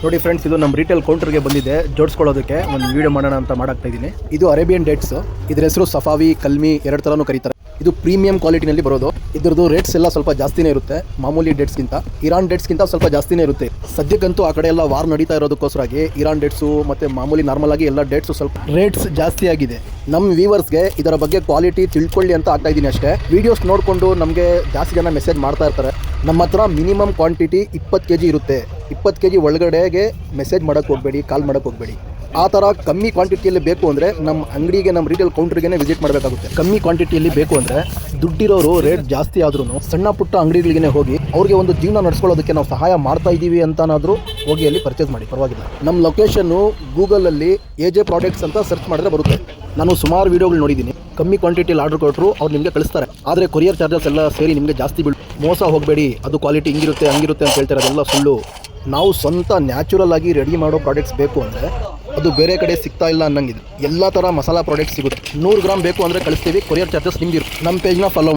ನೋಡಿ ಫ್ರೆಂಡ್ಸ್, ಇದು ನಮ್ಮ ರಿಟೇಲ್ ಕೌಂಟರ್ಗೆ ಬಂದಿದೆ ಜೋಡಿಸ್ಕೊಳ್ಳೋದಕ್ಕೆ ಒಂದು ವಿಡಿಯೋ ಮಾಡೋಣ ಅಂತ ಮಾಡಾಕ್ತಾ ಇದ್ದೀನಿ. ಇದು ಅರೇಬಿಯನ್ ಡೇಟ್ಸ್. ಇದ್ರ ಹೆಸರು ಸಫಾವಿ, ಕಲ್ಮಿ ಎರಡು ಥರನೂ ಕರೀತಾರೆ. ಇದು ಪ್ರೀಮಿಯಂ ಕ್ವಾಲಿಟಿನಲ್ಲಿ ಬರೋದು. ಇದ್ರದ್ದು ರೇಟ್ಸ್ ಎಲ್ಲ ಸ್ವಲ್ಪ ಜಾಸ್ತಿನೇ ಇರುತ್ತೆ ಮಾಮೂಲಿ ಡೇಟ್ಸ್ಗಿಂತ. ಇರಾನ್ ಡೇಟ್ಸ್ಗಿಂತ ಸ್ವಲ್ಪ ಜಾಸ್ತಿನೇ ಇರುತ್ತೆ. ಸದ್ಯಕ್ಕಂತೂ ಆ ಕಡೆ ಎಲ್ಲ ವಾರ್ ನಡೀತಾ ಇರೋದಕ್ಕೋಸ್ಕರಾಗಿ ಇರಾನ್ ಡೇಟ್ಸು ಮತ್ತು ಮಾಮೂಲಿ ನಾರ್ಮಲ್ ಆಗಿ ಎಲ್ಲ ಡೇಟ್ಸು ಸ್ವಲ್ಪ ರೇಟ್ಸ್ ಜಾಸ್ತಿ ಆಗಿದೆ. ನಮ್ಮ ವ್ಯೂವರ್ಸ್ಗೆ ಇದರ ಬಗ್ಗೆ ಕ್ವಾಲಿಟಿ ತಿಳ್ಕೊಳ್ಳಿ ಅಂತ ಆಗ್ತಾ ಇದ್ದೀನಿ ಅಷ್ಟೇ. ವೀಡಿಯೋಸ್ ನೋಡಿಕೊಂಡು ನಮಗೆ ಜಾಸ್ತಿ ಜನ ಮೆಸೇಜ್ ಮಾಡ್ತಾ ಇರ್ತಾರೆ. ನಮ್ಮ ಹತ್ರ ಮಿನಿಮಮ್ ಕ್ವಾಂಟಿಟಿ 20 kg ಇರುತ್ತೆ. 20 kg ಒಳಗಡೆಗೆ ಮೆಸೇಜ್ ಮಾಡೋಕ್ಕೆ ಹೋಗಬೇಡಿ, ಕಾಲ್ ಮಾಡೋಕ್ಕೆ ಹೋಗಬೇಡಿ. ಆ ಥರ ಕಮ್ಮಿ ಕ್ವಾಂಟಿಟಿಯಲ್ಲಿ ಬೇಕು ಅಂದರೆ ನಮ್ಮ ಅಂಗಡಿಗೆ, ನಮ್ಮ ರಿಟೇಲ್ ಕೌಂಟ್ರಿಗೆ ವಿಸಿಟ್ ಮಾಡಬೇಕಾಗುತ್ತೆ. ಕಮ್ಮಿ ಕ್ವಾಂಟಿಟಿಯಲ್ಲಿ ಬೇಕು ಅಂದರೆ ದುಡ್ಡಿರೋರು ರೇಟ್ ಜಾಸ್ತಿ ಆದ್ರೂ ಸಣ್ಣ ಪುಟ್ಟ ಅಂಗಡಿಗಳಿಗೆ ಹೋಗಿ ಅವ್ರಿಗೆ ಒಂದು ಜೀವನ ನಡೆಸ್ಕೊಳ್ಳೋದಕ್ಕೆ ನಾವು ಸಹಾಯ ಮಾಡ್ತಾ ಇದ್ದೀವಿ ಅಂತನಾದರೂ ಹೋಗಿ ಅಲ್ಲಿ ಪರ್ಚೇಸ್ ಮಾಡಿ, ಪರವಾಗಿಲ್ಲ. ನಮ್ಮ ಲೊಕೇಶನ್ನು ಗೂಗಲಲ್ಲಿ AJ ಪ್ರಾಡಕ್ಟ್ಸ್ ಅಂತ ಸರ್ಚ್ ಮಾಡಿದ್ರೆ ಬರುತ್ತೆ. ನಾನು ಸುಮಾರು ವೀಡಿಯೋಗಳು ನೋಡಿದ್ದೀನಿ. ಕಮ್ಮಿ ಕ್ವಾಂಟಿಟಿಯಲ್ಲಿ ಆರ್ಡರ್ ಕೊಟ್ಟರು ಅವ್ರು ನಿಮಗೆ ಕಳಿಸ್ತಾರೆ. ಆದರೆ ಕೊರಿಯರ್ ಚಾರ್ಜಸ್ ಎಲ್ಲ ಸೇರಿ ನಿಮಗೆ ಜಾಸ್ತಿ ಮೋಸ ಹೋಗಬೇಡಿ. ಅದು ಕ್ವಾಲಿಟಿ ಹಿಂಗಿರುತ್ತೆ ಹಂಗಿರುತ್ತೆ ಅಂತ ಹೇಳ್ತಾರೆ, ಅದೆಲ್ಲ ಸುಳ್ಳು. ನಾವು ಸ್ವಂತ ನ್ಯಾಚುರಲ್ ಆಗಿ ರೆಡಿ ಮಾಡೋ ಪ್ರಾಡಕ್ಟ್ಸ್ ಬೇಕು ಅಂದರೆ ಅದು ಬೇರೆ ಕಡೆ ಸಿಗ್ತಾ ಇಲ್ಲ ಅನ್ನಂಗಿದೆ. ಎಲ್ಲ ಥರ ಮಸಾಲಾ ಪ್ರಾಡಕ್ಟ್ಸ್ ಸಿಗುತ್ತೆ. 100 ಗ್ರಾಮ್ ಬೇಕು ಅಂದರೆ ಕಳಿಸ್ತೀವಿ. ಕೊರಿಯರ್ ಚಾರ್ಜಸ್ ನಿಮ್ಗಿರುತ್ತೆ. ನಮ್ಮ ಪೇಜ್ನ ಫಾಲೋ